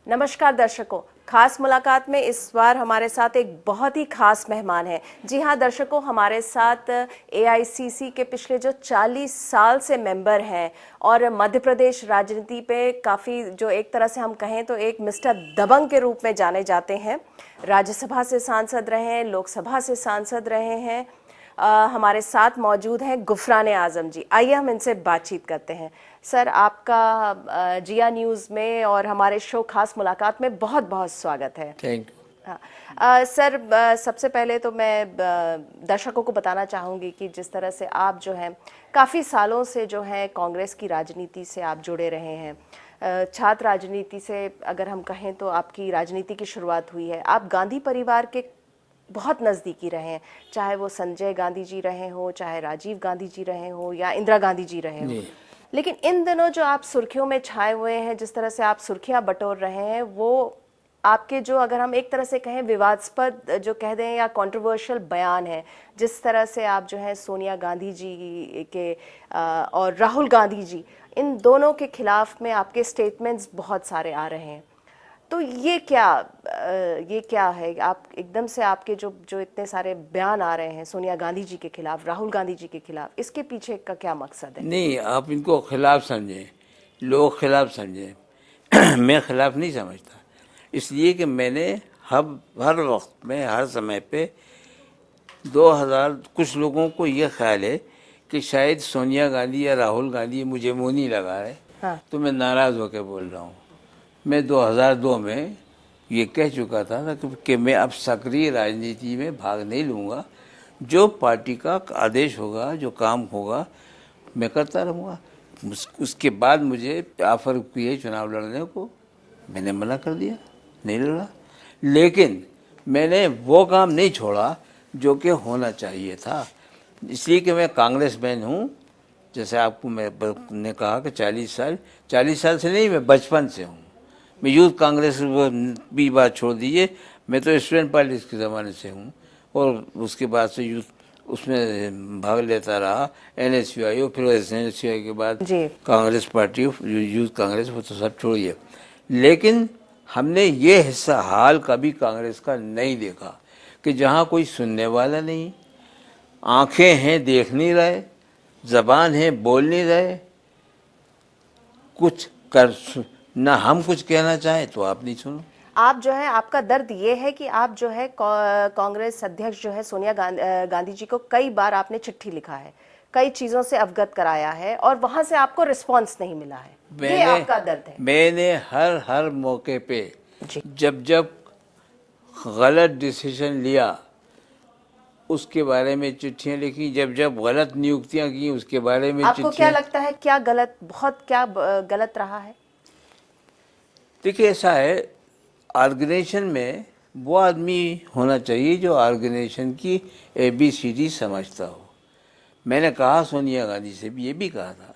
नमस्कार दर्शकों, खास मुलाकात में इस बार हमारे साथ एक बहुत ही खास मेहमान है। जी हाँ दर्शकों, हमारे साथ एआईसीसी के पिछले जो 40 साल से मेंबर हैं और मध्य प्रदेश राजनीति पे काफ़ी, जो एक तरह से हम कहें तो एक मिस्टर दबंग के रूप में जाने जाते हैं। राज्यसभा से सांसद रहे हैं, लोकसभा से सांसद रहे हैं। हमारे साथ मौजूद हैं गुफरान आजम जी। आइए हम इनसे बातचीत करते हैं। सर, आपका जिया न्यूज़ में और हमारे शो खास मुलाकात में बहुत बहुत स्वागत है। Thank you. सर, सबसे पहले तो मैं दर्शकों को बताना चाहूँगी कि जिस तरह से आप जो हैं काफ़ी सालों से जो है कांग्रेस की राजनीति से आप जुड़े रहे हैं। छात्र राजनीति से अगर हम कहें तो आपकी राजनीति की शुरुआत हुई है। आप गांधी परिवार के बहुत नज़दीकी रहे हैं, चाहे वो संजय गांधी जी रहे हो, चाहे राजीव गांधी जी रहे हो या इंदिरा गांधी जी रहे हो। लेकिन इन दिनों जो आप सुर्खियों में छाए हुए हैं, जिस तरह से आप सुर्खियां बटोर रहे हैं, वो आपके जो, अगर हम एक तरह से कहें, विवादास्पद जो कह दें या कंट्रोवर्शियल बयान है, जिस तरह से आप जो है सोनिया गांधी जी के और राहुल गांधी जी, इन दोनों के खिलाफ में आपके स्टेटमेंट्स बहुत सारे आ रहे हैं। तो ये क्या है? आप एकदम से आपके जो इतने सारे बयान आ रहे हैं सोनिया गांधी जी के खिलाफ, राहुल गांधी जी के खिलाफ, इसके पीछे का क्या मकसद है? नहीं, आप इनको खिलाफ समझें, लोग खिलाफ समझें। मैं खिलाफ नहीं समझता, इसलिए कि मैंने हर वक्त में, हर समय पे 2000 कुछ लोगों को ये ख्याल है कि शायद सोनिया गांधी या राहुल गांधी मुझे मुँह नहीं लगा है। हाँ। तो मैं नाराज़ होकर बोल रहा हूँ। मैं 2002 में ये कह चुका था कि मैं अब सक्रिय राजनीति में भाग नहीं लूँगा। जो पार्टी का आदेश होगा, जो काम होगा, मैं करता रहूँगा। उसके बाद मुझे ऑफर किए चुनाव लड़ने को, मैंने मना कर दिया, नहीं लड़ा। लेकिन मैंने वो काम नहीं छोड़ा जो कि होना चाहिए था, इसलिए कि मैं कांग्रेसमैन हूँ। जैसे आपको मैंने कहा कि 40 साल से नहीं, मैं बचपन से हूँ। मैं यूथ कांग्रेस भी बात छोड़ दीजिए, मैं तो स्टूडेंट पॉलिटिक्स के ज़माने से हूँ और उसके बाद से यूथ उसमें भाग लेता रहा। NSUI और फिर NSUI के बाद कांग्रेस पार्टी, यूथ कांग्रेस, वो तो सब छोड़िए। लेकिन हमने ये हिस्सा हाल कभी कांग्रेस का नहीं देखा कि जहाँ कोई सुनने वाला नहीं, आँखें हैं देख नहीं रहे, ज़बान है बोल नहीं रहे, कुछ कर ना हम कुछ कहना चाहें तो आप नहीं सुनो। आप जो है, आपका दर्द ये है कि आप जो है कांग्रेस अध्यक्ष जो है सोनिया गांधी जी को कई बार आपने चिट्ठी लिखा है, कई चीजों से अवगत कराया है और वहां से आपको रिस्पांस नहीं मिला है। ये आपका दर्द है। मैंने हर मौके पे जब गलत डिसीजन लिया उसके बारे में चिट्ठियां लिखी, जब गलत नियुक्तियां की उसके बारे में। आपको क्या लगता है, क्या गलत रहा है? देखिए, ऐसा है, ऑर्गेनाइजेशन में वो आदमी होना चाहिए जो ऑर्गेनाइजेशन की ABCD समझता हो। मैंने कहा, सोनिया गांधी से भी ये भी कहा था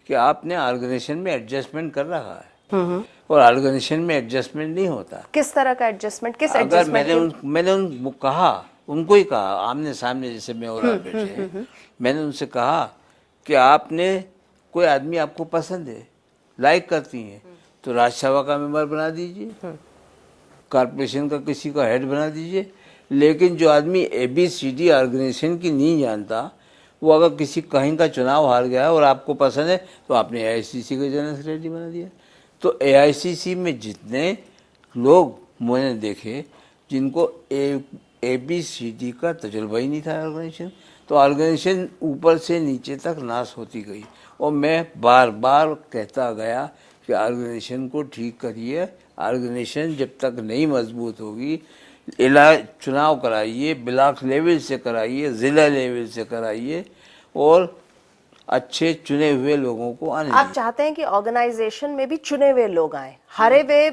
कि आपने ऑर्गेनाइजेशन में एडजस्टमेंट कर रखा है और ऑर्गेनाइजेशन में एडजस्टमेंट नहीं होता। किस तरह का एडजस्टमेंट? किस अगर एडजस्टमेंट? मैंने उनको ही कहा आमने सामने, जैसे मैं और आप बैठे हैं, मैंने उनसे कहा कि आपने, कोई आदमी आपको पसंद है, लाइक करती हैं, तो राज्यसभा का मेंबर बना दीजिए, कॉर्पोरेशन का किसी का हेड बना दीजिए। लेकिन जो आदमी ABCD ऑर्गेनाइजेशन की नहीं जानता, वो अगर किसी कहीं का चुनाव हार गया और आपको पसंद है तो आपने AICC का जनरल सेक्रेटरी बना दिया। तो AICC में जितने लोग मैंने देखे जिनको ABCD का तजुर्बा ही नहीं था ऑर्गेनाइजेशन, तो ऑर्गेनाइजेशन ऊपर से नीचे तक नाश होती गई। और मैं बार बार कहता गया कि ऑर्गेनाइजेशन को ठीक करिए, ऑर्गेनाइजेशन जब तक नहीं मजबूत होगी, चुनाव कराइए, ब्लॉक लेवल से कराइए, ज़िला लेवल से कराइए और अच्छे चुने हुए लोगों को आने दीजिए। आप चाहते हैं कि ऑर्गेनाइजेशन में भी चुने हुए लोग आए, हारे हुए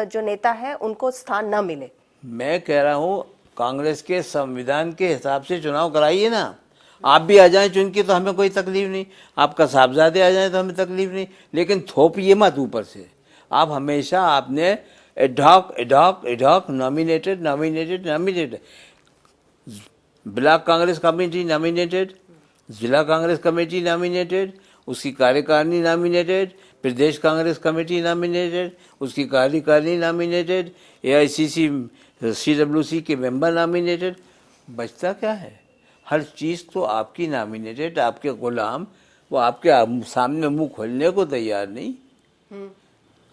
जो नेता है उनको स्थान न मिले? मैं कह रहा हूँ, कांग्रेस के संविधान के हिसाब से चुनाव कराइए ना। आप भी आ जाएं चुन के तो हमें कोई तकलीफ नहीं, आपका साहबजादे आ जाएं तो हमें तकलीफ नहीं, लेकिन थोपिए मत ऊपर से। आप हमेशा आपने ad hoc nominated, block Congress committee nominated, जिला कांग्रेस कमेटी नॉमिनेटेड उसकी कार्यकारिणी नॉमिनेटेड, प्रदेश कांग्रेस कमेटी नॉमिनेटेड, उसकी कार्यकारिणी नॉमिनेटेड, एआईसीसी सीडब्ल्यूसी के मेंबर नॉमिनेटेड। बचता क्या है? हर चीज़ तो आपकी नॉमिनेटेड, आपके गुलाम, वो आपके सामने मुंह खोलने को तैयार नहीं।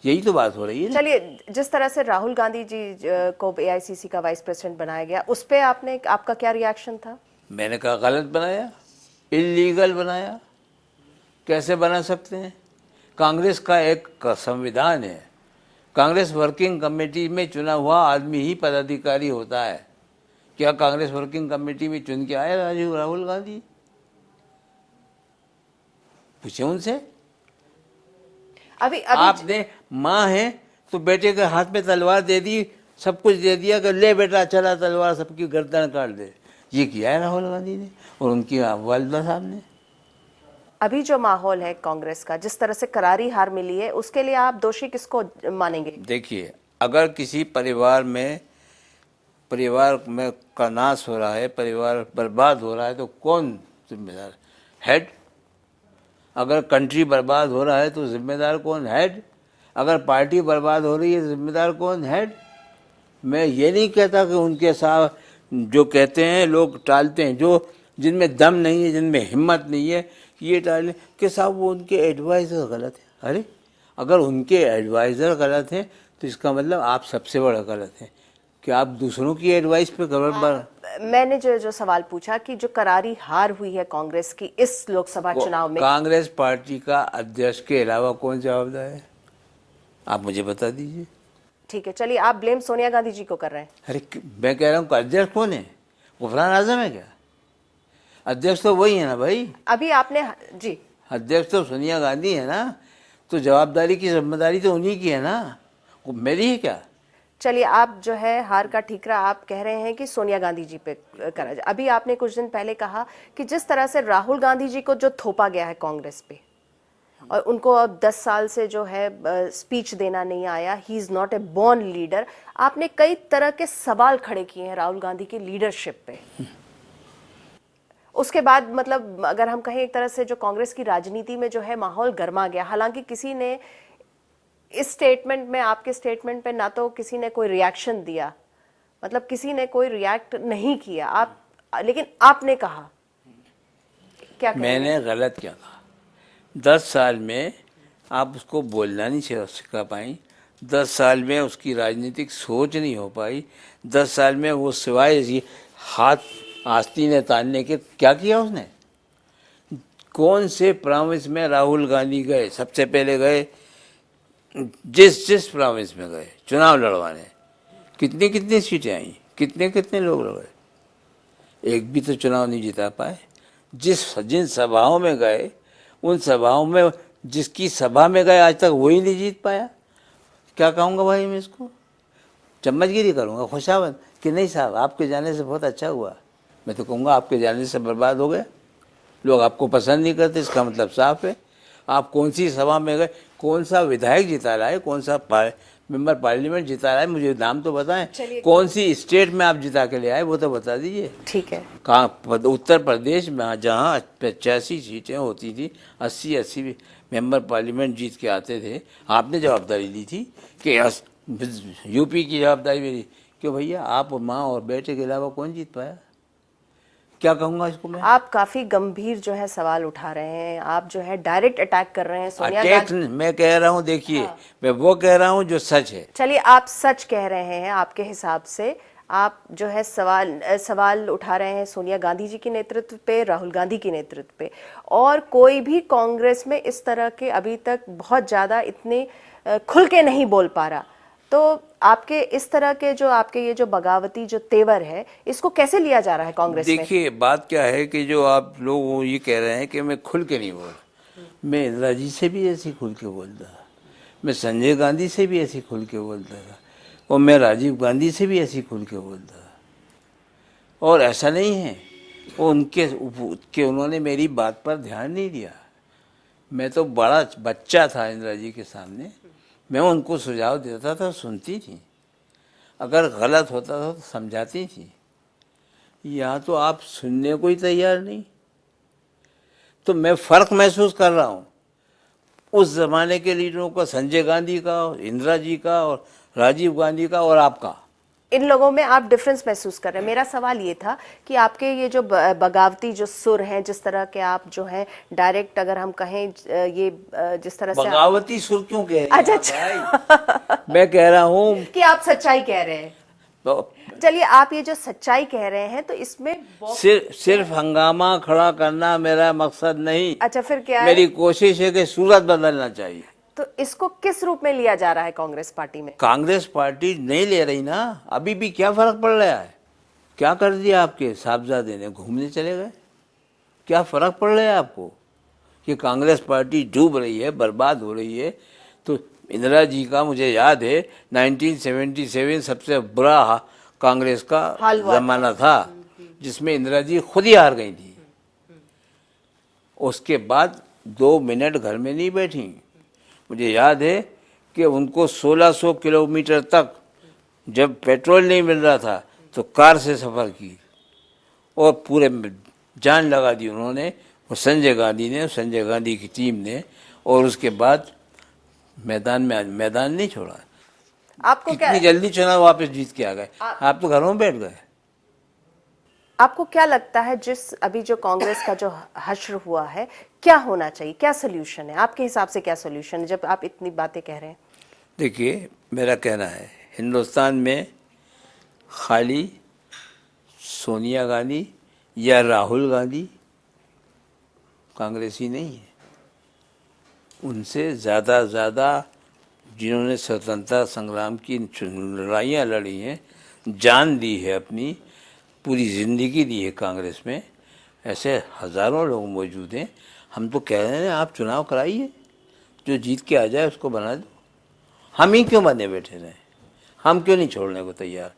यही तो बात हो रही है ना। चलिए, जिस तरह से राहुल गांधी जी को एआईसीसी का वाइस प्रेसिडेंट बनाया गया, उस पे आपका क्या रिएक्शन था? मैंने कहा गलत बनाया, इलीगल बनाया। कैसे बना सकते हैं? कांग्रेस का एक संविधान है, कांग्रेस वर्किंग कमेटी में चुना हुआ आदमी ही पदाधिकारी होता है। क्या कांग्रेस वर्किंग कमेटी में चुन के आए राहुल गांधी? पूछे उनसे। अभी आपने माँ है तो बेटे के हाथ में तलवार दे दी, सब कुछ दे दिया कि ले बेटा चला तलवार सबकी गर्दन काट दे। ये किया है राहुल गांधी ने और उनकी वालिदा साहब ने। अभी जो माहौल है कांग्रेस का, जिस तरह से करारी हार मिली है, उसके लिए आप दोषी किसको मानेंगे? देखिए, अगर किसी परिवार में का नाश हो रहा है, परिवार बर्बाद हो रहा है, तो कौन जिम्मेदार? हेड। अगर कंट्री बर्बाद हो रहा है तो जिम्मेदार कौन? हेड। अगर पार्टी बर्बाद हो रही है जिम्मेदार कौन? हेड। मैं ये नहीं कहता कि उनके साथ जो कहते हैं लोग टालते हैं, जो जिनमें दम नहीं है, जिनमें हिम्मत नहीं है, ये टालें कि साहब वो उनके एडवाइज़र गलत है। अरे अगर उनके एडवाइज़र गलत हैं तो इसका मतलब आप सबसे बड़ा गलत हैं कि आप दूसरों की एडवाइस पे गलत। मैंने जो सवाल पूछा कि जो करारी हार हुई है कांग्रेस की इस लोकसभा चुनाव में, कांग्रेस पार्टी का अध्यक्ष के अलावा कौन जवाबदार है? आप मुझे बता दीजिए। ठीक है, चलिए, आप ब्लेम सोनिया गांधी जी को कर रहे हैं। अरे मैं कह रहा हूँ अध्यक्ष कौन है? गुफरान आजम है क्या? अध्यक्ष तो वही है ना भाई। अभी आपने जी, अध्यक्ष तो सोनिया गांधी है ना, तो जवाबदारी की जिम्मेदारी तो उन्हीं की है ना, वो मेरी है क्या? चलिए, आप जो है हार का ठीकरा आप कह रहे हैं कि सोनिया गांधी जी पे करा जाए। अभी आपने कुछ दिन पहले कहा कि जिस तरह से राहुल गांधी जी को जो थोपा गया है कांग्रेस पे, और उनको अब 10 साल से जो है स्पीच देना नहीं आया, he is not a born leader, आपने कई तरह के सवाल खड़े किए हैं राहुल गांधी की लीडरशिप पे। उसके बाद मतलब अगर हम कहें एक तरह से जो कांग्रेस की राजनीति में जो है माहौल गर्मा गया। हालांकि किसी ने इस स्टेटमेंट में, आपके स्टेटमेंट पे ना तो किसी ने कोई रिएक्शन दिया, मतलब किसी ने कोई रिएक्ट नहीं किया, आप, लेकिन आपने कहा क्या कहेंगे? मैंने गलत क्या कहा? 10 साल में आप उसको बोलना नहीं सिखा पाई, 10 साल में उसकी राजनीतिक सोच नहीं हो पाई, 10 साल में वो सिवाय हाथ आस्तीन ने तानने के क्या किया उसने? कौन से प्रॉविंस में राहुल गांधी गए? सबसे पहले गए जिस प्रॉविंस में गए चुनाव लड़वाने, कितनी कितनी सीटें आई, कितने कितने लोग लड़े, एक भी तो चुनाव नहीं जिता पाए। जिन सभाओं में गए, उन सभाओं में जिसकी सभा में गए आज तक वही नहीं जीत पाया। क्या कहूँगा भाई मैं इसको? चम्मचगिरी करूँगा, खुशामद कि नहीं साहब आपके जाने से बहुत अच्छा हुआ? मैं तो कहूँगा आपके जाने से बर्बाद हो गया, लोग आपको पसंद नहीं करते। इसका मतलब साफ है, आप कौन सी सभा में गए, कौन सा विधायक जिता रहा है, कौन सा मेंबर पार्लियामेंट जिता रहा है, मुझे नाम तो बताएं। कौन सी स्टेट में आप जिता के ले आए वो तो बता दीजिए। ठीक है, कहाँ? उत्तर प्रदेश में जहाँ 85 सीटें होती थी, 80 मेंबर पार्लियामेंट जीत के आते थे, आपने जवाबदारी ली थी कि यूपी की जवाबदारी मेरी। क्यों भैया? आप माँ और बेटे के अलावा कौन जीत पाया? क्या कहूँगा इसको मैं? आप काफी गंभीर जो है सवाल उठा रहे हैं, आप जो है डायरेक्ट अटैक कर रहे हैं सोनिया गांधी। मैं कह रहा हूँ, देखिए मैं वो कह रहा हूँ जो सच है। चलिए, आप सच कह रहे हैं, आपके हिसाब से आप जो है सवाल उठा रहे हैं सोनिया गांधी जी के नेतृत्व पे, राहुल गांधी के नेतृत्व पे, और कोई भी कांग्रेस में इस तरह के अभी तक बहुत ज्यादा इतने खुल के नहीं बोल पा रहा। तो आपके इस तरह के जो आपके ये जो बगावती जो तेवर है, इसको कैसे लिया जा रहा है कांग्रेस में? देखिए, बात क्या है कि जो आप लोग ये कह रहे हैं कि मैं खुल के नहीं बोल, मैं इंदिरा जी से भी ऐसे खुल के बोलता, मैं संजय गांधी से भी ऐसे खुल के बोलता था, और मैं राजीव गांधी से भी ऐसे खुल के बोलता। और ऐसा नहीं है वो उन्होंने मेरी बात पर ध्यान नहीं दिया। मैं तो बड़ा बच्चा था इंदिरा जी के सामने, मैं उनको सुझाव देता था, सुनती थी, अगर गलत होता था तो समझाती थी। यहाँ तो आप सुनने को ही तैयार नहीं। तो मैं फ़र्क महसूस कर रहा हूँ उस जमाने के लीडरों का, संजय गांधी का, इंदिरा जी का और राजीव गांधी का और आपका। इन लोगों में आप डिफरेंस महसूस कर रहे हैं। मेरा सवाल ये था कि आपके ये जो बगावती जो सुर हैं, जिस तरह के आप जो हैं डायरेक्ट अगर हम कहें ये जिस तरह से बगावती सुर क्यों कह रहे हैं अच्छा भाई? मैं कह रहा हूँ कि आप सच्चाई कह रहे हैं। तो चलिए, आप ये जो सच्चाई कह रहे हैं तो इसमें सिर्फ हंगामा खड़ा करना मेरा मकसद नहीं। अच्छा, फिर क्या है? मेरी कोशिश है कि सूरत बदलना चाहिए। तो इसको किस रूप में लिया जा रहा है कांग्रेस पार्टी में? कांग्रेस पार्टी नहीं ले रही ना। अभी भी क्या फर्क पड़ रहा है? क्या कर दिया आपके साहबजादे ने? घूमने चले गए। क्या फर्क पड़ रहा है आपको कि कांग्रेस पार्टी डूब रही है, बर्बाद हो रही है? तो इंदिरा जी का मुझे याद है 1977 सबसे बुरा कांग्रेस का जमाना था, जिसमें इंदिरा जी खुद ही हार गई थी। उसके बाद 2 मिनट घर में नहीं बैठी। मुझे याद है कि उनको 1600 किलोमीटर तक, जब पेट्रोल नहीं मिल रहा था, तो कार से सफ़र की और पूरे जान लगा दी उन्होंने और संजय गांधी ने, संजय गांधी की टीम ने, और उसके बाद मैदान नहीं छोड़ा। आपको कितनी जल्दी चुनाव वापस जीत के आ गए। आप तो घरों में बैठ गए। आपको क्या लगता है, जिस अभी जो कांग्रेस का जो हश्र हुआ है, क्या होना चाहिए? क्या सोल्यूशन है आपके हिसाब से? क्या सोल्यूशन है जब आप इतनी बातें कह रहे हैं? देखिए, मेरा कहना है हिंदुस्तान में खाली सोनिया गांधी या राहुल गांधी कांग्रेसी नहीं है। उनसे ज़्यादा जिन्होंने स्वतंत्रता संग्राम की लड़ाइयाँ लड़ी हैं, जान दी है, अपनी पूरी ज़िंदगी दी है कांग्रेस में, ऐसे हज़ारों लोग मौजूद हैं। हम तो कह रहे हैं आप चुनाव कराइए, जो जीत के आ जाए उसको बना दो। हम ही क्यों बने बैठे रहें? हम क्यों नहीं छोड़ने को तैयार?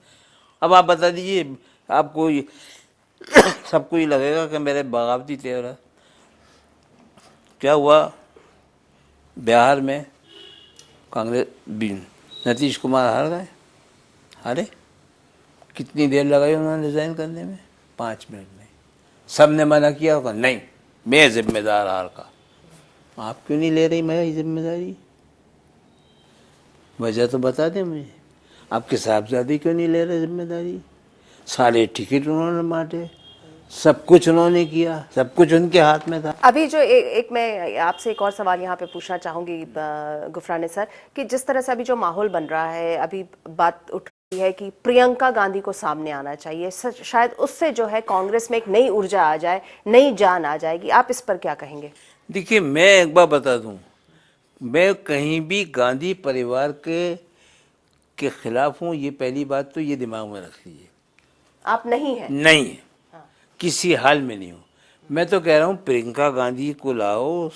अब आप बता दीजिए, आपको सबको ये लगेगा कि मेरे बगावती तेवर है। क्या हुआ बिहार में? कांग्रेस नीतीश कुमार हार गए। हारे। कितनी देर लगाई उन्होंने रिजाइन करने में? 5 मिनट में। सब ने मना किया होगा, नहीं मैं जिम्मेदार हार का। आप क्यों नहीं ले रही मेरी जिम्मेदारी? वजह तो बता दें मुझे। आपके साहबजादे क्यों नहीं ले रहे जिम्मेदारी? सारे टिकट उन्होंने बांटे, सब कुछ उन्होंने किया, सब कुछ उनके हाथ में था। अभी जो एक मैं आपसे एक और सवाल यहाँ पे पूछना चाहूंगी गुफराने सर, कि जिस तरह से अभी जो माहौल बन रहा है, अभी बात उठ रही है कि प्रियंका गांधी को सामने आना चाहिए, शायद उससे जो है कांग्रेस में एक नई ऊर्जा आ जाए, नई जान आ जाएगी। आप इस पर क्या कहेंगे? देखिए, मैं एक बार बता दूं, मैं कहीं भी गांधी परिवार के खिलाफ हूँ, ये पहली बात तो ये दिमाग में रख लीजिए। आप नहीं है? नहीं है। हाँ। किसी हाल में नहीं हूँ। मैं तो कह रहा हूँ प्रियंका गांधी को लाओ,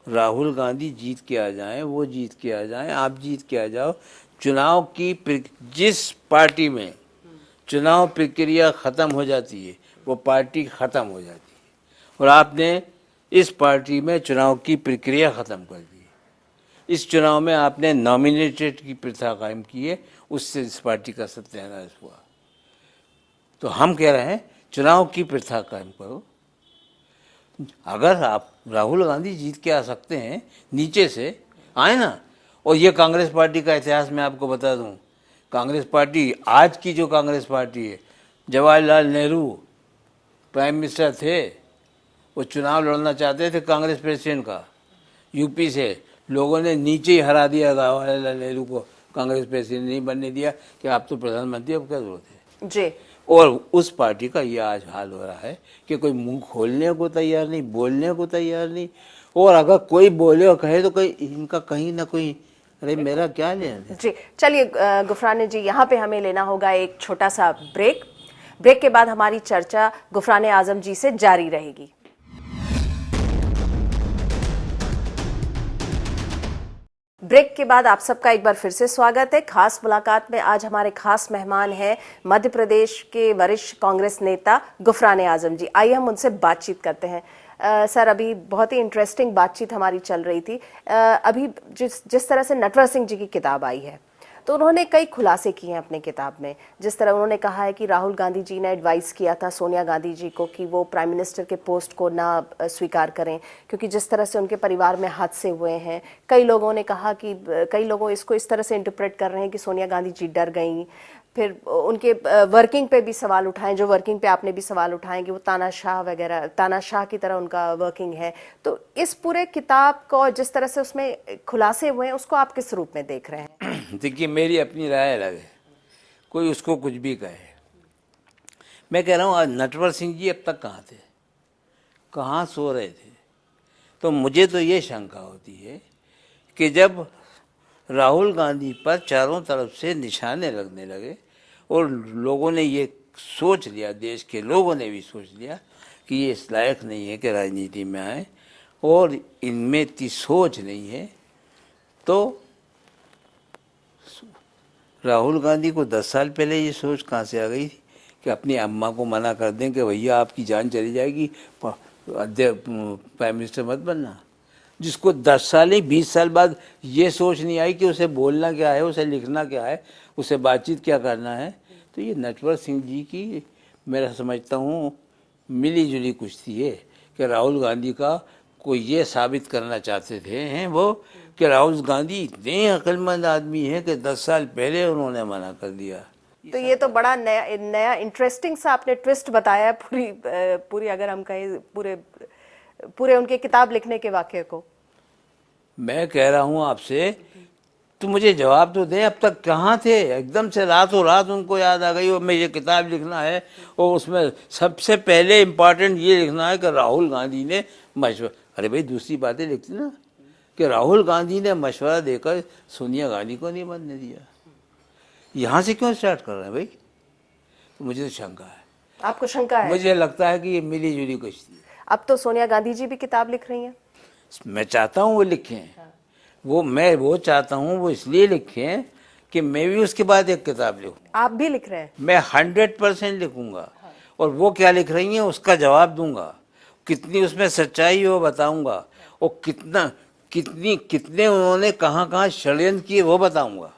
राहुल गांधी जीत के आ जाएं, वो जीत के आ जाएं, आप जीत के आ जाओ। चुनाव की जिस पार्टी में चुनाव प्रक्रिया ख़त्म हो जाती है, वो पार्टी ख़त्म हो जाती है। और आपने इस पार्टी में चुनाव की प्रक्रिया ख़त्म कर दी। इस चुनाव में आपने नॉमिनेटेड की प्रथा कायम की है, उससे इस पार्टी का सत्यानाश हुआ। तो हम कह रहे हैं चुनाव की प्रथा कायम करो। अगर आप राहुल गांधी जीत के आ सकते हैं, नीचे से आए ना। और ये कांग्रेस पार्टी का इतिहास मैं आपको बता दूं, कांग्रेस पार्टी, आज की जो कांग्रेस पार्टी है, जवाहरलाल नेहरू प्राइम मिनिस्टर थे, वो चुनाव लड़ना चाहते थे कांग्रेस प्रेसिडेंट का, यूपी से लोगों ने नीचे ही हरा दिया जवाहरलाल नेहरू को, कांग्रेस प्रेसिडेंट नहीं बनने दिया कि आप तो प्रधानमंत्री, अब क्या जरूरत है जी। और उस पार्टी का ये आज हाल हो रहा है कि कोई मुंह खोलने को तैयार नहीं, बोलने को तैयार नहीं। और अगर कोई बोले और कहे तो कोई इनका कहीं ना कोई, अरे मेरा क्या लेना। जी चलिए गुफराने जी, यहाँ पे हमें लेना होगा एक छोटा सा ब्रेक। ब्रेक के बाद हमारी चर्चा गुफराने आजम जी से जारी रहेगी। ब्रेक के बाद आप सबका एक बार फिर से स्वागत है। खास मुलाकात में आज हमारे खास मेहमान हैं मध्य प्रदेश के वरिष्ठ कांग्रेस नेता गुफराने आजम जी। आइए हम उनसे बातचीत करते हैं। सर, अभी बहुत ही इंटरेस्टिंग बातचीत हमारी चल रही थी। अभी जिस तरह से नटवर सिंह जी की किताब आई है, तो उन्होंने कई खुलासे किए हैं अपने किताब में। जिस तरह उन्होंने कहा है कि राहुल गांधी जी ने एडवाइस किया था सोनिया गांधी जी को कि वो प्राइम मिनिस्टर के पोस्ट को ना स्वीकार करें, क्योंकि जिस तरह से उनके परिवार में हादसे हुए हैं। कई लोगों ने कहा कि कई लोगों इसको इस तरह से इंटरप्रेट कर रहे हैं कि सोनिया गांधी जी डर गई। फिर उनके वर्किंग पे भी सवाल उठाए, जो वर्किंग पे आपने भी सवाल उठाए कि वो तानाशाह वगैरह, तानाशाह की तरह उनका वर्किंग है। तो इस पूरे किताब को जिस तरह से उसमें खुलासे हुए हैं, उसको आप किस रूप में देख रहे हैं? देखिए, मेरी अपनी राय अलग है, कोई उसको कुछ भी कहे। मैं कह रहा हूँ आज नटवर सिंह जी अब तक कहाँ थे, कहाँ सो रहे थे? तो मुझे तो ये शंका होती है कि जब राहुल गांधी पर चारों तरफ से निशाने लगने लगे और लोगों ने ये सोच लिया, देश के लोगों ने भी सोच लिया कि ये इस लायक नहीं है कि राजनीति में आए और इनमें इतनी सोच नहीं है, तो राहुल गांधी को 10 साल पहले ये सोच कहाँ से आ गई थी कि अपनी अम्मा को मना कर दें कि भैया आपकी जान चली जाएगी, प्राइम मिनिस्टर मत बनना। जिसको 10 साल ही 20 साल बाद ये सोच नहीं आई कि उसे बोलना क्या है, उसे लिखना क्या है, उसे बातचीत क्या करना है। तो ये नटवर सिंह जी की मेरा समझता हूँ मिली जुली कुश्ती है कि राहुल गांधी का कोई ये साबित करना चाहते थे हैं वो कि राहुल गांधी इतने अक्लमंद आदमी हैं कि 10 साल पहले उन्होंने मना कर दिया। तो ये तो बड़ा नया इंटरेस्टिंग सा आपने ट्विस्ट बताया है पूरी अगर हम कहें पूरे उनके किताब लिखने के वाक़ये को। मैं कह रहा हूँ आपसे, तो मुझे जवाब तो दें, अब तक कहाँ थे? एकदम से रातों रात उनको याद आ गई और मैं ये किताब लिखना है और उसमें सबसे पहले इम्पॉर्टेंट ये लिखना है कि राहुल गांधी ने मशवरा। अरे भाई, दूसरी बातें लिखती ना कि राहुल गांधी ने मशवरा देकर सोनिया गांधी को नहीं बनने दिया। यहाँ से क्यों स्टार्ट कर रहे हैं भाई? तो मुझे तो शंका है। आपको शंका है? मुझे लगता है कि ये मिली जुली कुश्ती है। अब तो सोनिया गांधी जी भी किताब लिख रही हैं। मैं चाहता हूँ वो लिखें, वो चाहता हूँ वो इसलिए लिखें कि मैं भी उसके बाद एक किताब लिखूँ। आप भी लिख रहे हैं? मैं 100% लिखूंगा और वो क्या लिख रही हैं उसका जवाब दूंगा, कितनी उसमें सच्चाई है वो बताऊंगा और कितने उन्होंने कहाँ षड्यंत्र किए वो बताऊंगा।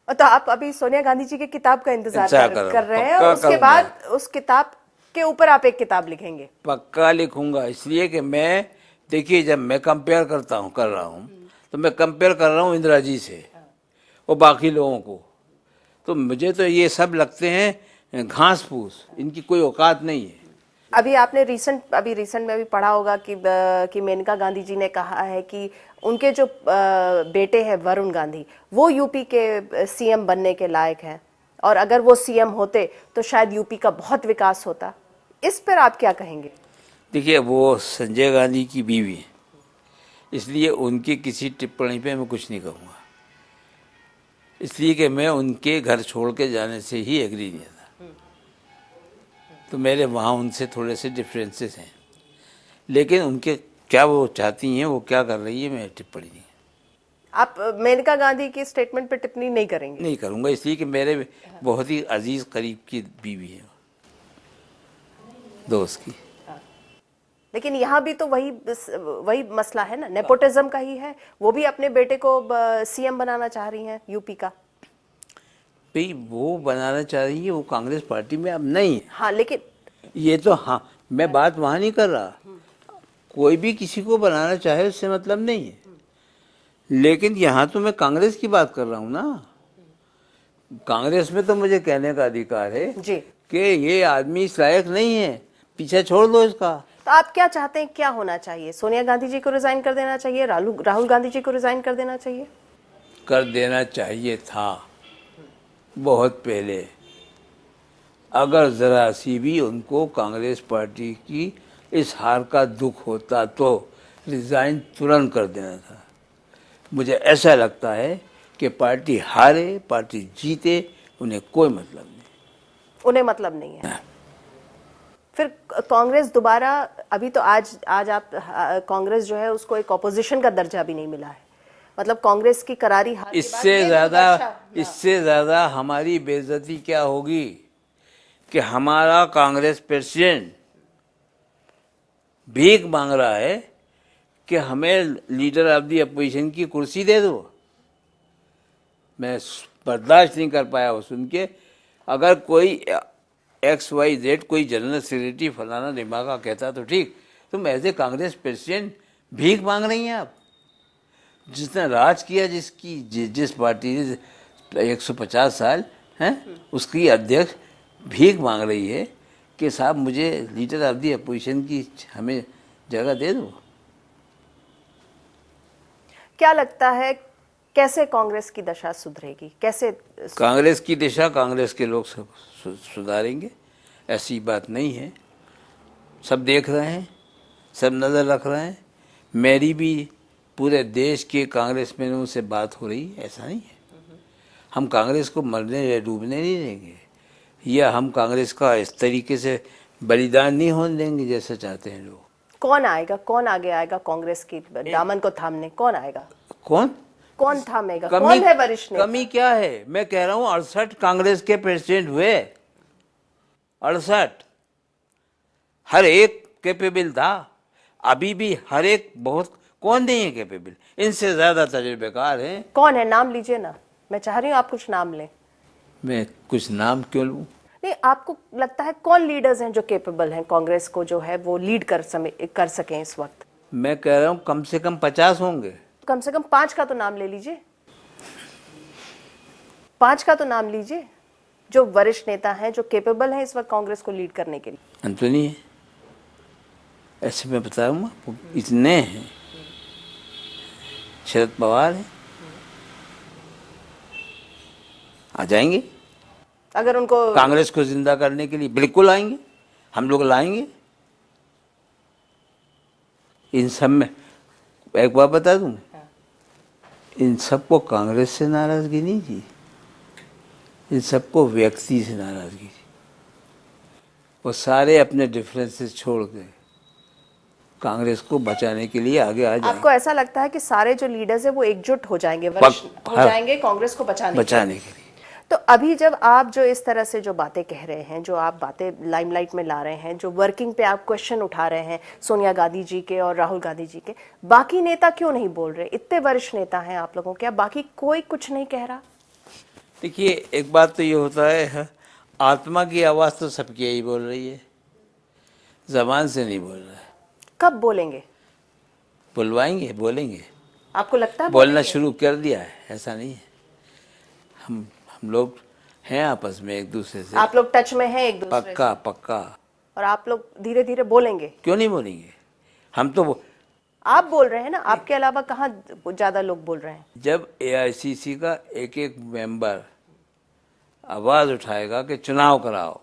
तो आप अभी सोनिया गांधी जी की किताब का इंतजार कर रहे हैं, पक्का उसके बाद उस किताब के ऊपर आप एक किताब लिखेंगे? पक्का लिखूंगा, इसलिए कि मैं, देखिए, जब मैं कंपेयर कर रहा हूँ तो मैं कंपेयर कर रहा हूँ इंदिरा जी से और बाकी लोगों को। तो मुझे तो ये सब लगते हैं घास फूस, इनकी कोई औकात नहीं है। अभी आपने रिसेंट में भी पढ़ा होगा कि मेनका गांधी जी ने कहा है कि उनके जो बेटे हैं वरुण गांधी, वो यूपी के सीएम बनने के लायक हैं और अगर वो सीएम होते तो शायद यूपी का बहुत विकास होता। इस पर आप क्या कहेंगे? देखिए, वो संजय गांधी की बीवी है, इसलिए उनकी किसी टिप्पणी पे मैं कुछ नहीं कहूँगा, इसलिए कि मैं उनके घर छोड़ के जाने से ही एग्री नहीं था। तो मेरे वहाँ उनसे थोड़े से डिफरेंसेस हैं, लेकिन उनके क्या वो चाहती हैं, वो क्या कर रही है, मैं टिप्पणी नहीं। आप मेनका गांधी की स्टेटमेंट पे टिप्पणी नहीं करेंगे? नहीं करूँगा, इसलिए कि मेरे बहुत ही अजीज करीब की बीवी है, दोस्त की। लेकिन यहाँ भी तो वही मसला है ना, नेपोटिज्म का ही है। वो भी अपने बेटे को सीएम बनाना चाह रही हैं यूपी का। भाई, वो बनाना चाह रही है, वो कांग्रेस पार्टी में अब नहीं है। हाँ, लेकिन ये तो, हाँ, मैं बात वहाँ नहीं कर रहा, कोई भी किसी को बनाना चाहे उससे मतलब नहीं है, लेकिन यहाँ तो मैं कांग्रेस की बात कर रहा हूँ ना। कांग्रेस में तो मुझे कहने का अधिकार है जी कि ये आदमी इस लायक नहीं है, पीछे छोड़ दो इसका। तो आप क्या चाहते हैं, क्या होना चाहिए? सोनिया गांधी जी को रिजाइन कर देना चाहिए? राहुल गांधी जी को रिजाइन कर देना चाहिए? कर देना चाहिए था बहुत पहले, अगर जरा सी भी उनको कांग्रेस पार्टी की इस हार का दुख होता तो रिजाइन तुरंत कर देना था। मुझे ऐसा लगता है कि पार्टी हारे, पार्टी जीते, उन्हें कोई मतलब नहीं। उन्हें मतलब नहीं है। फिर कांग्रेस दोबारा, अभी तो आज आप कांग्रेस जो है उसको एक ऑपोजिशन का दर्जा भी नहीं मिला है, मतलब कांग्रेस की करारी हार। इससे ज्यादा हमारी बेइज्जती क्या होगी कि हमारा कांग्रेस प्रेसिडेंट भीख मांग रहा है कि हमें लीडर ऑफ दी अपोजिशन की कुर्सी दे दो। मैं बर्दाश्त नहीं कर पाया वो सुन के। अगर कोई XYZ कोई जनरल सेक्रेटरी फलाना दिमागा कहता तो ठीक, तुम एज ए कांग्रेस प्रेसिडेंट भीख मांग रही हैं आप। जिसने राज किया, जिस पार्टी ने 150 साल हैं, उसकी अध्यक्ष भीख मांग रही है कि साहब मुझे लीडर ऑफ दी अपोजिशन की हमें जगह दे दो। क्या लगता है कैसे कांग्रेस की दशा सुधरेगी, कैसे? कांग्रेस की दिशा कांग्रेस के लोग सब सुधारेंगे, ऐसी बात नहीं है। सब देख रहे हैं, सब नज़र रख रहे हैं। मेरी भी पूरे देश के कांग्रेसमैनों से बात हो रही है, ऐसा नहीं है। हम कांग्रेस को मरने या डूबने नहीं देंगे, या हम कांग्रेस का इस तरीके से बलिदान नहीं होने देंगे जैसा चाहते हैं लोग। कौन आएगा, कौन आगे आएगा कांग्रेस की दामन को थामने? कौन आएगा? कौन थामेगा? कौन है वरिष्ठ नेता? कमी क्या है? मैं कह रहा हूँ 68 कांग्रेस के प्रेसिडेंट हुए, 68, हर एक कैपेबल था। अभी भी हर एक बहुत, कौन नहीं है कैपेबल? इनसे ज्यादा तजुर्बेकार हैं। कौन है? नाम लीजिए ना, मैं चाह रही हूँ आप कुछ नाम लें। मैं कुछ नाम क्यों लूं? नहीं, आपको लगता है कौन लीडर्स हैं जो कैपेबल हैं कांग्रेस को जो है वो लीड कर सकें इस वक्त? मैं कह रहा हूँ कम से कम 50 होंगे। कम से कम 5 का तो नाम ले लीजिए, 5 का तो नाम लीजिए जो वरिष्ठ नेता हैं, जो कैपेबल हैं इस वक्त कांग्रेस को लीड करने के लिए। अंतोनी है, ऐसे मैं बता रहा हूँ आपको, इतने हैं। शरद पवार है, आ जाएंगे। अगर उनको कांग्रेस को जिंदा करने के लिए बिल्कुल आएंगे, हम लोग लाएंगे। इन सब में एक बात बता दूं, इन सबको कांग्रेस से नाराजगी नहीं थी, इन सबको व्यक्ति से नाराजगी थी। वो सारे अपने डिफरेंसेस छोड़ के कांग्रेस को बचाने के लिए आगे आ जाए। आपको ऐसा लगता है कि सारे जो लीडर्स हैं वो एकजुट हो जाएंगे, वरिष्ठ हो जाएंगे कांग्रेस को बचाने के लिए? तो अभी जब आप जो इस तरह से जो बातें कह रहे हैं, जो आप बातें लाइमलाइट में ला रहे हैं, जो वर्किंग पे आप क्वेश्चन उठा रहे हैं सोनिया गांधी जी के और राहुल गांधी जी के, बाकी नेता क्यों नहीं बोल रहे? इतने वरिष्ठ नेता हैं आप लोगों के, अब बाकी कोई कुछ नहीं कह रहा? देखिए, एक बात तो ये होता है, आत्मा की आवाज़ तो सबकी यही बोल रही है, जबान से नहीं बोल रहा है। कब बोलेंगे? बुलवाएंगे, बोलेंगे। आपको लगता है बोलना शुरू कर दिया है? ऐसा नहीं है। हम लोग हैं आपस में एक दूसरे से, आप लोग टच में हैं एक दूसरे से? पक्का। और आप लोग धीरे धीरे बोलेंगे? क्यों नहीं बोलेंगे? हम तो आप बोल रहे हैं ना, आपके अलावा कहाँ ज्यादा लोग बोल रहे हैं? जब AICC का एक एक मेंबर आवाज उठाएगा कि चुनाव कराओ,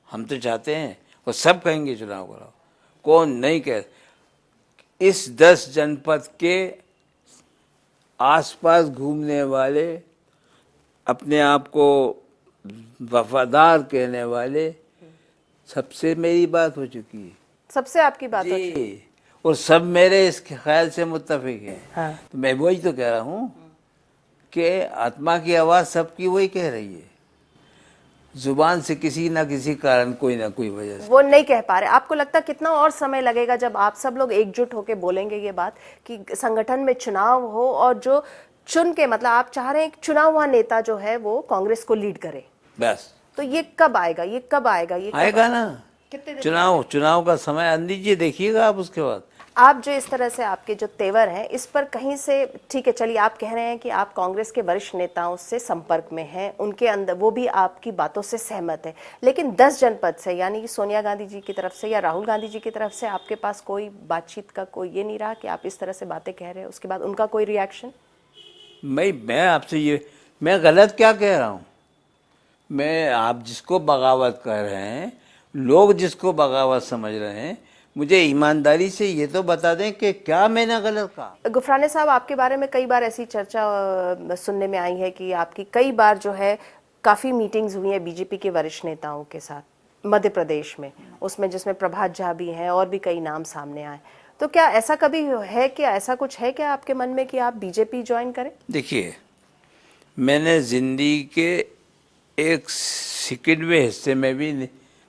हम तो चाहते हैं, और सब कहेंगे चुनाव कराओ। कौन नहीं कह? इस 10 जनपद के आसपास घूमने वाले, अपने आप को वफादार कहने वाले, सबसे मेरी बात हो चुकी है। सबसे आपकी बात हो चुकी है? और सब मेरे इस ख्याल से मुत्तफिक हैं। हाँ। तो मैं वही तो कह रहा हूँ कि आत्मा की आवाज़ सबकी वही कह रही है, जुबान से किसी ना किसी कारण, कोई ना कोई वजह से वो नहीं कह पा रहे। आपको लगता है कितना और समय लगेगा जब आप सब लोग एकजुट होकर बोलेंगे ये बात कि संगठन में चुनाव हो, और जो चुन के, मतलब आप चाह रहे हैं चुनाव हुआ नेता जो है वो कांग्रेस को लीड करे? बस। तो ये कब आएगा? ये कब आएगा? ये आएगा ना, कितने चुनाव का समय आने दीजिए, देखिएगा आप। उसके बाद आप जो इस तरह से आपके जो तेवर हैं, इस पर कहीं से, ठीक है चलिए, आप कह रहे हैं कि आप कांग्रेस के वरिष्ठ नेताओं से संपर्क में हैं, उनके अंदर वो भी आपकी बातों से सहमत है, लेकिन 10 जनपद से, यानी कि सोनिया गांधी जी की तरफ से या राहुल गांधी जी की तरफ से आपके पास कोई बातचीत का कोई ये नहीं रहा कि आप इस तरह से बातें कह रहे हैं, उसके बाद उनका कोई रिएक्शन? मैं आपसे ये, मैं गलत क्या कह रहा हूँ? मैं, आप जिसको बगावत कर रहे हैं, लोग जिसको बगावत समझ रहे हैं, मुझे ईमानदारी से ये तो बता दें कि क्या मैंने गलत कहा। गुफराने साहब, आपके बारे में कई बार ऐसी चर्चा सुनने में आई है कि आपकी कई बार जो है काफ़ी मीटिंग्स हुई हैं बीजेपी के वरिष्ठ नेताओं के साथ मध्य प्रदेश में, उसमें जिसमें प्रभात झा भी हैं और भी कई नाम सामने आए। तो क्या ऐसा कभी है, कि ऐसा कुछ है क्या आपके मन में कि आप बीजेपी ज्वाइन करें? देखिए, मैंने जिंदगी के एक सेकंडवें हिस्से में भी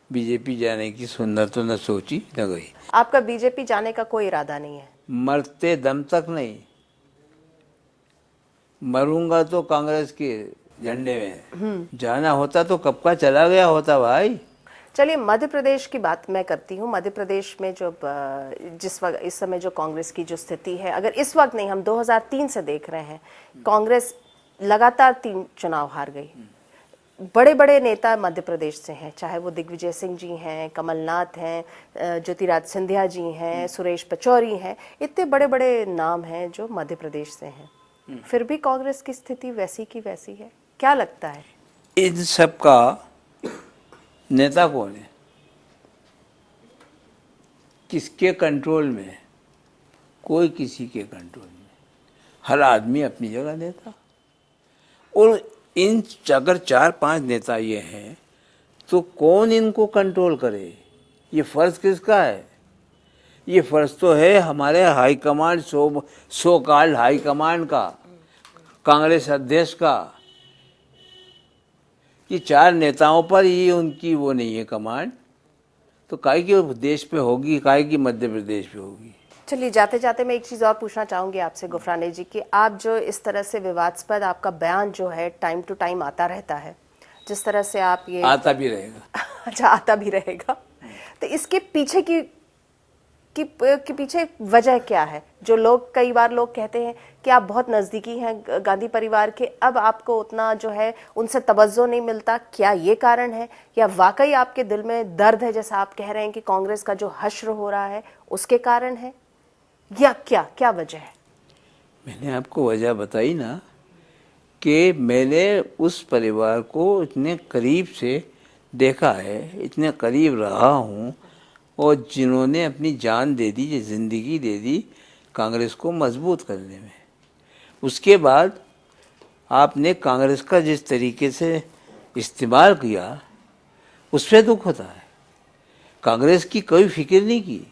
बीजेपी जाने की सुंदर तो न सोची न गई। आपका बीजेपी जाने का कोई इरादा नहीं है? मरते दम तक नहीं। मरूंगा तो कांग्रेस के झंडे में, जाना होता तो कब का चला गया होता भाई। चलिए मध्य प्रदेश की बात मैं करती हूँ। मध्य प्रदेश में जो जिस वक्त इस समय जो कांग्रेस की जो स्थिति है, अगर इस वक्त नहीं, हम 2003 से देख रहे हैं कांग्रेस लगातार 3 चुनाव हार गई। बड़े बड़े नेता मध्य प्रदेश से हैं, चाहे वो दिग्विजय सिंह जी हैं, कमलनाथ हैं, ज्योतिराज सिंधिया जी हैं, सुरेश पचौरी हैं, इतने बड़े बड़े नाम हैं जो मध्य प्रदेश से हैं। फिर भी कांग्रेस की स्थिति वैसी की वैसी है। क्या लगता है? इन सब का नेता कौन है, किसके कंट्रोल में है? कोई किसी के कंट्रोल में। हर आदमी अपनी जगह नेता। और इन अगर 4-5 नेता ये हैं तो कौन इनको कंट्रोल करे? ये फर्ज किसका है? ये फर्ज तो है हमारे हाईकमांड, सो कॉल्ड हाईकमांड का, कांग्रेस अध्यक्ष का। ये 4 नेताओं पर ही उनकी वो नहीं है कमांड, तो काहे की देश पे होगी, काहे की मध्य प्रदेश पे होगी। चलिए जाते जाते मैं एक चीज़ और पूछना चाहूँगी आपसे गुफराने जी कि आप जो इस तरह से विवादास्पद आपका बयान जो है टाइम टू टाइम आता रहता है, जिस तरह से आप ये आता भी रहेगा। अच्छा, आता भी रहेगा, तो इसके पीछे की पीछे वजह क्या है? जो लोग, कई बार लोग कहते हैं कि आप बहुत नज़दीकी हैं गांधी परिवार के, अब आपको उतना जो है उनसे तवज्जो नहीं मिलता, क्या ये कारण है? या वाकई आपके दिल में दर्द है, जैसा आप कह रहे हैं कि कांग्रेस का जो हश्र हो रहा है उसके कारण है, या क्या क्या वजह है? मैंने आपको वजह बताई ना कि मैंने उस परिवार को इतने करीब से देखा है, इतने करीब रहा हूँ, और जिन्होंने अपनी जान दे दी, ज़िंदगी दे दी कांग्रेस को मजबूत करने में। उसके बाद आपने कांग्रेस का जिस तरीके से इस्तेमाल किया, उस पर दुख होता है। कांग्रेस की कोई फिक्र नहीं की।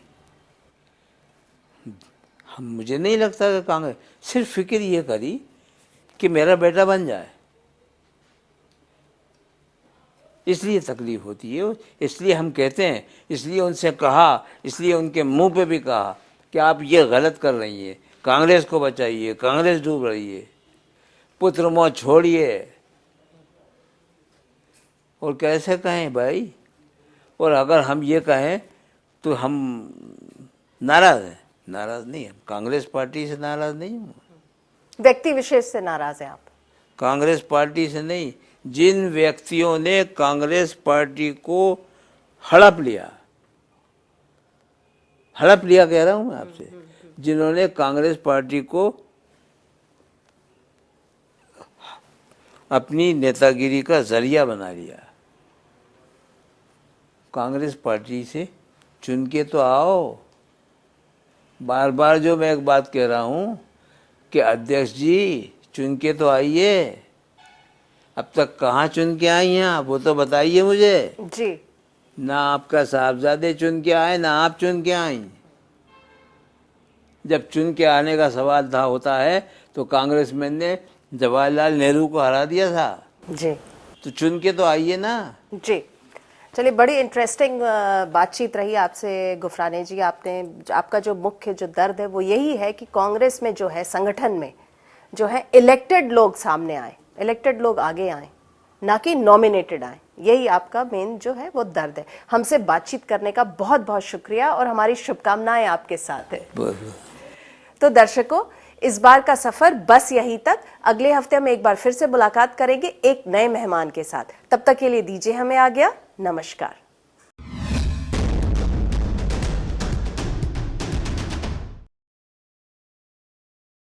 मुझे नहीं लगता कि कांग्रेस सिर्फ फिक्र ये करी कि मेरा बेटा बन जाए, इसलिए तकलीफ होती है। इसलिए हम कहते हैं, इसलिए उनसे कहा, इसलिए उनके मुंह पे भी कहा कि आप ये गलत कर रही हैं, कांग्रेस को बचाइए, कांग्रेस डूब रही है, पुत्र मोह छोड़िए। और कैसे कहें भाई? और अगर हम ये कहें तो हम नाराज़ हैं। नाराज़ नहीं, हम कांग्रेस पार्टी से नाराज़ नहीं हूँ। व्यक्ति विशेष से नाराज हैं आप? कांग्रेस पार्टी से नहीं, जिन व्यक्तियों ने कांग्रेस पार्टी को हड़प लिया कह रहा हूँ मैं आपसे, जिन्होंने कांग्रेस पार्टी को अपनी नेतागिरी का जरिया बना लिया। कांग्रेस पार्टी से चुन के तो आओ। बार बार जो मैं एक बात कह रहा हूँ कि अध्यक्ष जी चुन के तो आइए। अब तक कहाँ चुन के आई हैं आप, वो तो बताइए मुझे जी। ना आपका साहबजादे चुन के आए, ना आप चुन के आई। जब चुन के आने का सवाल था होता है तो कांग्रेसमैन ने जवाहरलाल नेहरू को हरा दिया था जी। तो चुन के तो आइए ना जी। चलिए, बड़ी इंटरेस्टिंग बातचीत रही आपसे गुफराने जी। आपका जो मुख्य जो दर्द है वो यही है कि कांग्रेस में जो है, संगठन में जो है, इलेक्टेड लोग सामने आए, इलेक्टेड लोग आगे आए, ना कि नॉमिनेटेड आए। यही आपका मेन जो है वो दर्द है। हमसे बातचीत करने का बहुत बहुत शुक्रिया और हमारी शुभकामनाएं आपके साथ है। तो दर्शकों, इस बार का सफर बस यहीं तक। अगले हफ्ते हम एक बार फिर से मुलाकात करेंगे एक नए मेहमान के साथ। तब तक के लिए दीजिए हमें आज्ञा। नमस्कार।